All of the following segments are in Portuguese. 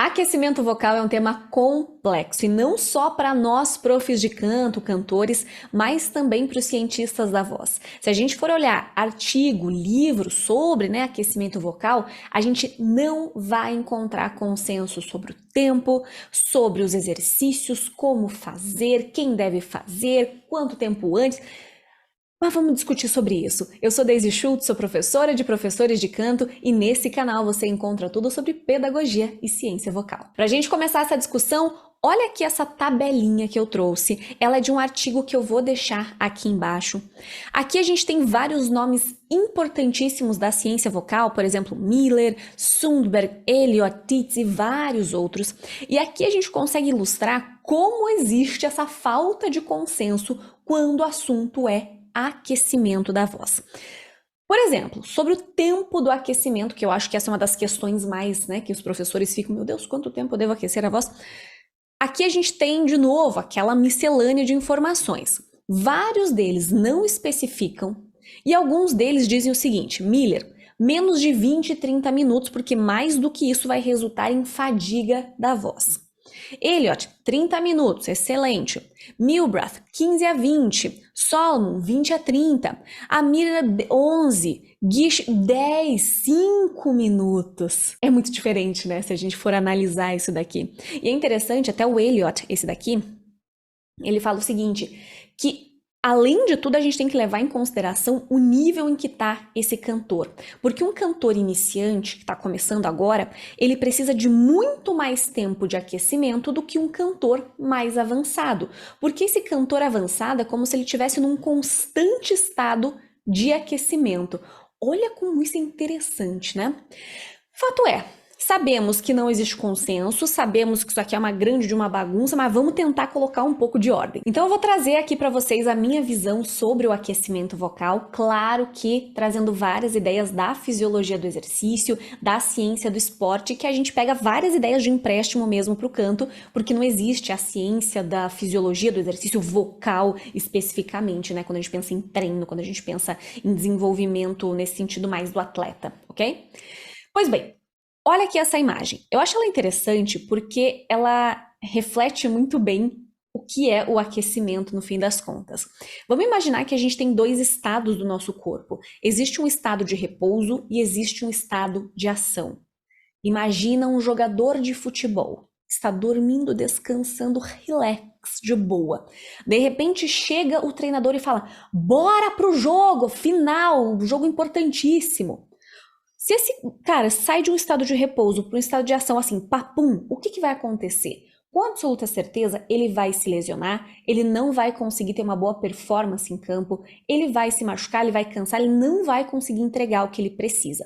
Aquecimento vocal é um tema complexo e não só para nós profs de canto, cantores, mas também para os cientistas da voz. Se a gente for olhar artigo, livro sobre aquecimento vocal, a gente não vai encontrar consenso sobre o tempo, sobre os exercícios, como fazer, quem deve fazer, quanto tempo antes. Mas vamos discutir sobre isso. Eu sou Daisy Schultz, sou professora de professores de canto e nesse canal você encontra tudo sobre pedagogia e ciência vocal. Para a gente começar essa discussão, olha aqui essa tabelinha que eu trouxe. Ela é de um artigo que eu vou deixar aqui embaixo. Aqui a gente tem vários nomes importantíssimos da ciência vocal, por exemplo, Miller, Sundberg, Elliot, Titz e vários outros. E aqui a gente consegue ilustrar como existe essa falta de consenso quando o assunto é aquecimento da voz. Por exemplo, sobre o tempo do aquecimento, que eu acho que essa é uma das questões mais, que os professores ficam, meu Deus, quanto tempo eu devo aquecer a voz? Aqui a gente tem, de novo, aquela miscelânea de informações. Vários deles não especificam e alguns deles dizem o seguinte: Miller, menos de 20, 30 minutos, porque mais do que isso vai resultar em fadiga da voz. Elliot, 30 minutos, excelente. Milbrath, 15 a 20. Solomon, 20 a 30. Amira, 11. Gish, 10, 5 minutos. É muito diferente, né, se a gente for analisar isso daqui. E é interessante, até o Elliot, esse daqui, ele fala o seguinte, que além de tudo, a gente tem que levar em consideração o nível em que está esse cantor. Porque um cantor iniciante, que está começando agora, ele precisa de muito mais tempo de aquecimento do que um cantor mais avançado. Porque esse cantor avançado é como se ele estivesse num constante estado de aquecimento. Olha como isso é interessante, né? Fato é, sabemos que não existe consenso, sabemos que isso aqui é uma grande de uma bagunça, mas vamos tentar colocar um pouco de ordem. Então eu vou trazer aqui para vocês a minha visão sobre o aquecimento vocal, claro que trazendo várias ideias da fisiologia do exercício, da ciência do esporte, que a gente pega várias ideias de empréstimo mesmo para o canto, porque não existe a ciência da fisiologia do exercício vocal especificamente, né? Quando a gente pensa em treino, quando a gente pensa em desenvolvimento nesse sentido mais do atleta, ok? Pois bem, olha aqui essa imagem. Eu acho ela interessante porque ela reflete muito bem o que é o aquecimento no fim das contas. Vamos imaginar que a gente tem dois estados do nosso corpo. Existe um estado de repouso e existe um estado de ação. Imagina um jogador de futebol. Está dormindo, descansando, relax, de boa. De repente chega o treinador e fala: bora pro jogo, final, jogo importantíssimo. Se esse cara sai de um estado de repouso para um estado de ação assim, papum, o que vai acontecer? Com absoluta certeza, ele vai se lesionar, ele não vai conseguir ter uma boa performance em campo, ele vai se machucar, ele vai cansar, ele não vai conseguir entregar o que ele precisa.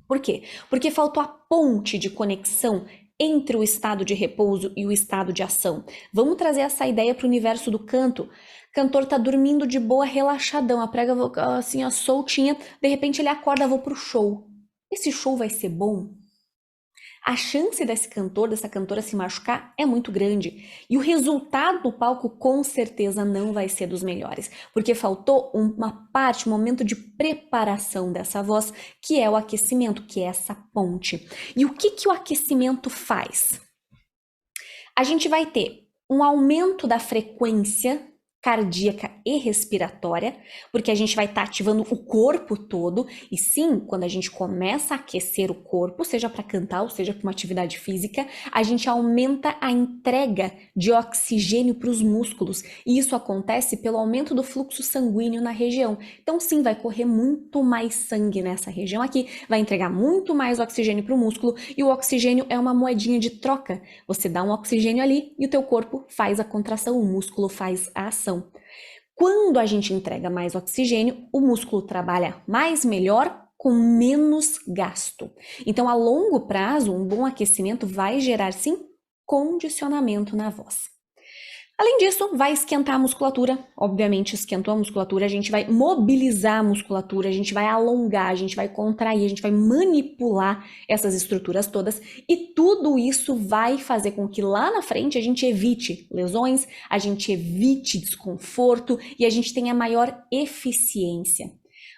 Por quê? Porque faltou a ponte de conexão entre o estado de repouso e o estado de ação. Vamos trazer essa ideia para o universo do canto. O cantor tá dormindo de boa, relaxadão, a prega vocal assim, ó, soltinha, de repente ele acorda, vou pro show. Esse show vai ser bom? A chance desse cantor, dessa cantora se machucar é muito grande. E o resultado do palco com certeza não vai ser dos melhores, porque faltou uma parte, um momento de preparação dessa voz, que é o aquecimento, que é essa ponte. E o que o aquecimento faz? A gente vai ter um aumento da frequência cardíaca e respiratória, porque a gente vai estar ativando o corpo todo, e sim, quando a gente começa a aquecer o corpo, seja para cantar ou seja para uma atividade física, a gente aumenta a entrega de oxigênio para os músculos, e isso acontece pelo aumento do fluxo sanguíneo na região. Então sim, vai correr muito mais sangue nessa região aqui, vai entregar muito mais oxigênio para o músculo, e o oxigênio é uma moedinha de troca. Você dá um oxigênio ali e o teu corpo faz a contração, o músculo faz a ação. Quando a gente entrega mais oxigênio, o músculo trabalha mais, melhor, com menos gasto. Então, a longo prazo, um bom aquecimento vai gerar, sim, condicionamento na voz. Além disso, vai esquentar a musculatura. Obviamente, esquentou a musculatura, a gente vai mobilizar a musculatura, a gente vai alongar, a gente vai contrair, a gente vai manipular essas estruturas todas. E tudo isso vai fazer com que lá na frente a gente evite lesões, a gente evite desconforto e a gente tenha maior eficiência.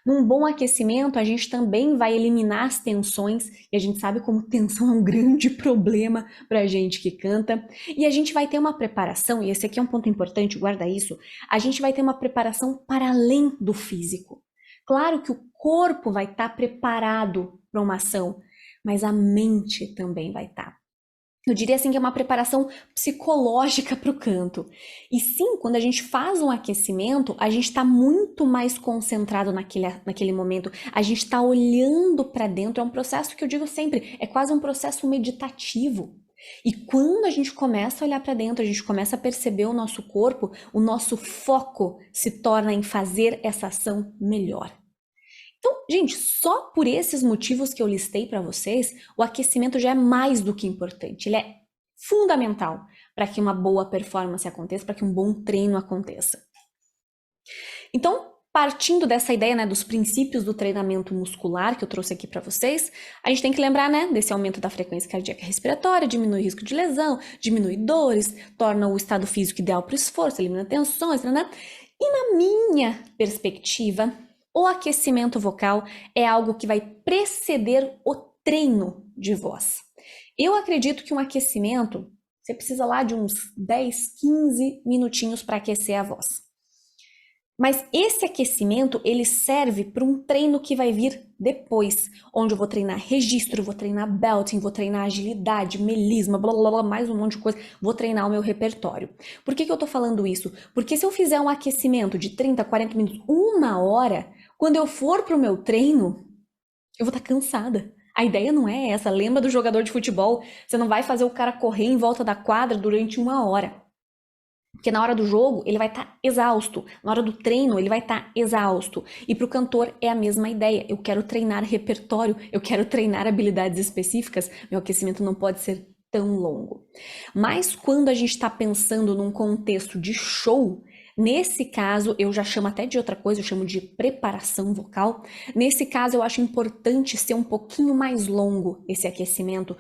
Num bom aquecimento, a gente também vai eliminar as tensões, e a gente sabe como tensão é um grande problema pra gente que canta. E a gente vai ter uma preparação, e esse aqui é um ponto importante, guarda isso, a gente vai ter uma preparação para além do físico. Claro que o corpo vai estar preparado para uma ação, mas a mente também vai estar. Eu diria assim que é uma preparação psicológica para o canto. E sim, quando a gente faz um aquecimento, a gente está muito mais concentrado naquele momento. A gente está olhando para dentro. É um processo que eu digo sempre, é quase um processo meditativo. E quando a gente começa a olhar para dentro, a gente começa a perceber o nosso corpo, o nosso foco se torna em fazer essa ação melhor. Então, gente, só por esses motivos que eu listei para vocês, o aquecimento já é mais do que importante. Ele é fundamental para que uma boa performance aconteça, para que um bom treino aconteça. Então, partindo dessa ideia, né, dos princípios do treinamento muscular que eu trouxe aqui para vocês, a gente tem que lembrar, né, desse aumento da frequência cardíaca respiratória, diminui o risco de lesão, diminui dores, torna o estado físico ideal para o esforço, elimina tensões, né? E na minha perspectiva, o aquecimento vocal é algo que vai preceder o treino de voz. Eu acredito que um aquecimento, você precisa lá de uns 10, 15 minutinhos para aquecer a voz. Mas esse aquecimento, ele serve para um treino que vai vir depois, onde eu vou treinar registro, vou treinar belting, vou treinar agilidade, melisma, blá blá blá, mais um monte de coisa, vou treinar o meu repertório. Por que eu tô falando isso? Porque se eu fizer um aquecimento de 30, 40 minutos, 1 hora, quando eu for pro meu treino, eu vou estar cansada. A ideia não é essa. Lembra do jogador de futebol? Você não vai fazer o cara correr em volta da quadra durante 1 hora. Porque na hora do jogo ele vai estar exausto, na hora do treino ele vai estar exausto. E para o cantor é a mesma ideia. Eu quero treinar repertório, eu quero treinar habilidades específicas, meu aquecimento não pode ser tão longo. Mas quando a gente está pensando num contexto de show, nesse caso eu já chamo até de outra coisa, eu chamo de preparação vocal. Nesse caso eu acho importante ser um pouquinho mais longo esse aquecimento,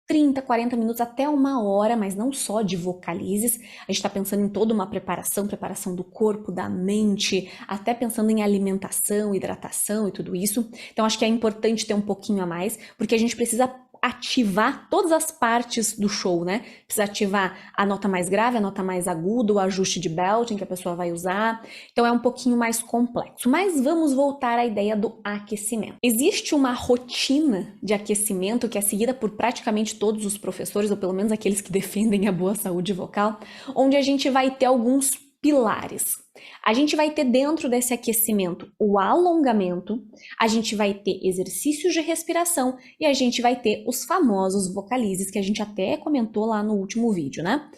30, 40 minutos até 1 hora, mas não só de vocalizes. A gente está pensando em toda uma preparação do corpo, da mente, até pensando em alimentação, hidratação e tudo isso. Então acho que é importante ter um pouquinho a mais, porque a gente precisa ativar todas as partes do show, né? Precisa ativar a nota mais grave, a nota mais aguda, o ajuste de belting que a pessoa vai usar. Então é um pouquinho mais complexo. Mas vamos voltar à ideia do aquecimento. Existe uma rotina de aquecimento que é seguida por praticamente todos os professores, ou pelo menos aqueles que defendem a boa saúde vocal, onde a gente vai ter alguns pilares. A gente vai ter dentro desse aquecimento o alongamento, a gente vai ter exercícios de respiração e a gente vai ter os famosos vocalizes que a gente até comentou lá no último vídeo, né?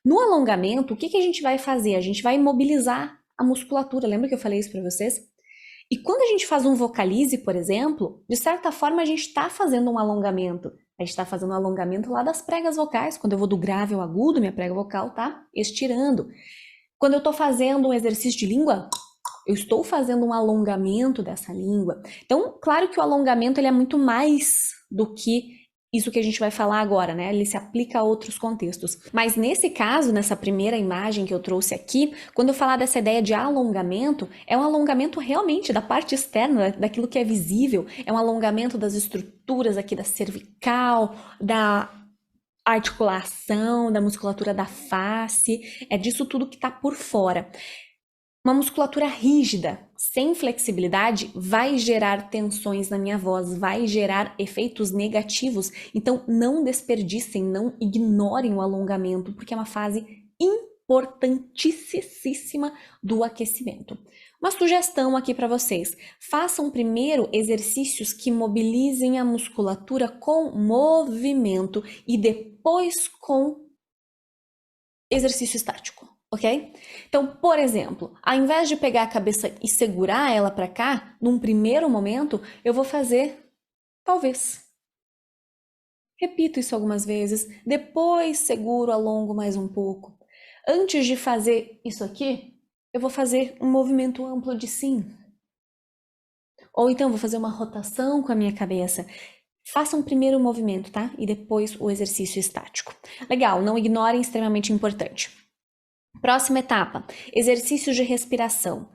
No alongamento, o que a gente vai fazer? A gente vai mobilizar a musculatura, lembra que eu falei isso para vocês? E quando a gente faz um vocalize, por exemplo, de certa forma a gente está fazendo um alongamento. A gente está fazendo um alongamento lá das pregas vocais. Quando eu vou do grave ao agudo, minha prega vocal tá estirando. Quando eu estou fazendo um exercício de língua, eu estou fazendo um alongamento dessa língua. Então, claro que o alongamento ele é muito mais do que isso que a gente vai falar agora, né? Ele se aplica a outros contextos. Mas nesse caso, nessa primeira imagem que eu trouxe aqui, quando eu falar dessa ideia de alongamento, é um alongamento realmente da parte externa, daquilo que é visível, é um alongamento das estruturas aqui da cervical, da articulação, da musculatura da face, é disso tudo que está por fora. Uma musculatura rígida, sem flexibilidade, vai gerar tensões na minha voz, vai gerar efeitos negativos. Então, não desperdicem, não ignorem o alongamento, porque é uma fase importantíssima do aquecimento. Uma sugestão aqui para vocês: façam primeiro exercícios que mobilizem a musculatura com movimento e depois com exercício estático. Ok? Então, por exemplo, ao invés de pegar a cabeça e segurar ela para cá, num primeiro momento, eu vou fazer, talvez. Repito isso algumas vezes, depois seguro, alongo mais um pouco. Antes de fazer isso aqui, eu vou fazer um movimento amplo de sim. Ou então vou fazer uma rotação com a minha cabeça. Façam primeiro o movimento, tá? E depois o exercício estático. Legal, não ignorem, extremamente importante. Próxima etapa, exercícios de respiração.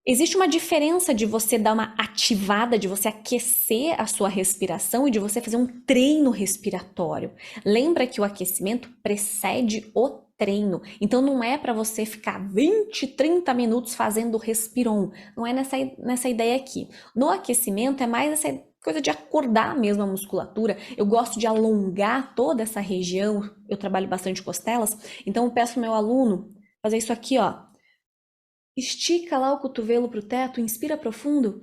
Existe uma diferença de você dar uma ativada, de você aquecer a sua respiração e de você fazer um treino respiratório. Lembra que o aquecimento precede o treino. Então não é para você ficar 20, 30 minutos fazendo respiron. Não é nessa ideia aqui. No aquecimento é mais essa coisa de acordar mesmo a musculatura. Eu gosto de alongar toda essa região. Eu trabalho bastante costelas, então eu peço pro meu aluno fazer isso aqui, ó. Estica lá o cotovelo pro teto, inspira profundo,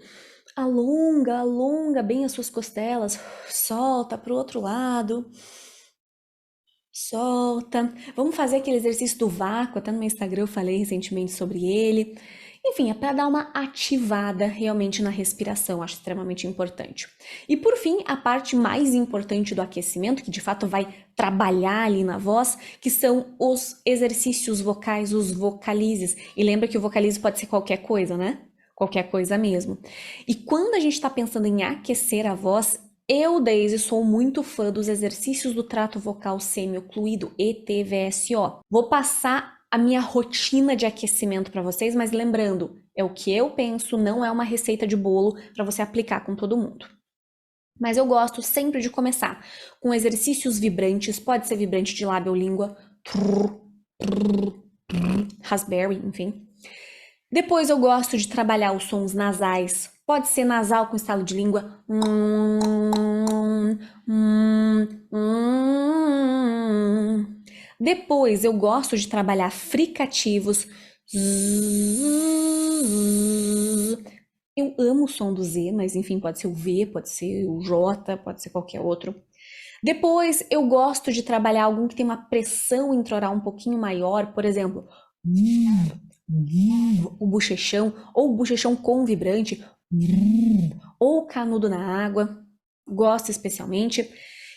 alonga, alonga bem as suas costelas, solta pro outro lado, solta. Vamos fazer aquele exercício do vácuo, até no meu Instagram eu falei recentemente sobre ele. Enfim, é para dar uma ativada realmente na respiração, acho extremamente importante. E por fim, a parte mais importante do aquecimento, que de fato vai trabalhar ali na voz, que são os exercícios vocais, os vocalizes. E lembra que o vocalize pode ser qualquer coisa, né? Qualquer coisa mesmo. E quando a gente está pensando em aquecer a voz, eu, Daisy, sou muito fã dos exercícios do trato vocal semi-ocluído, ETVSO. Vou passar a minha rotina de aquecimento para vocês, mas lembrando, é o que eu penso, não é uma receita de bolo para você aplicar com todo mundo. Mas eu gosto sempre de começar com exercícios vibrantes, pode ser vibrante de lábio ou língua, raspberry, enfim. Depois eu gosto de trabalhar os sons nasais. Pode ser nasal com estalo de língua. Depois eu gosto de trabalhar fricativos. Eu amo o som do Z, mas enfim, pode ser o V, pode ser o J, pode ser qualquer outro. Depois eu gosto de trabalhar algum que tem uma pressão intraoral um pouquinho maior, por exemplo, o bochechão, ou o bochechão com vibrante, ou canudo na água, gosto especialmente.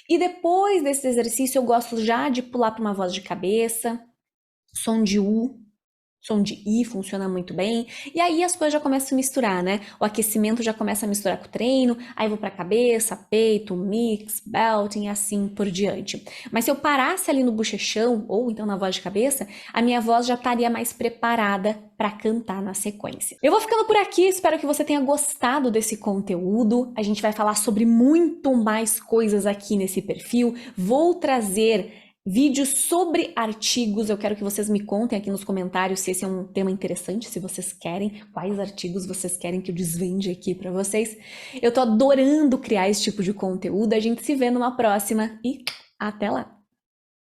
E depois desse exercício eu gosto já de pular para uma voz de cabeça, som de U, som de I funciona muito bem. E aí as coisas já começam a se misturar, né? O aquecimento já começa a misturar com o treino, aí vou para cabeça, peito, mix, belting e assim por diante. Mas se eu parasse ali no bochechão ou então na voz de cabeça, a minha voz já estaria mais preparada para cantar na sequência. Eu vou ficando por aqui, espero que você tenha gostado desse conteúdo. A gente vai falar sobre muito mais coisas aqui nesse perfil. Vou trazer vídeos sobre artigos. Eu quero que vocês me contem aqui nos comentários se esse é um tema interessante, se vocês querem, quais artigos vocês querem que eu desvende aqui para vocês. Eu tô adorando criar esse tipo de conteúdo. A gente se vê numa próxima e até lá!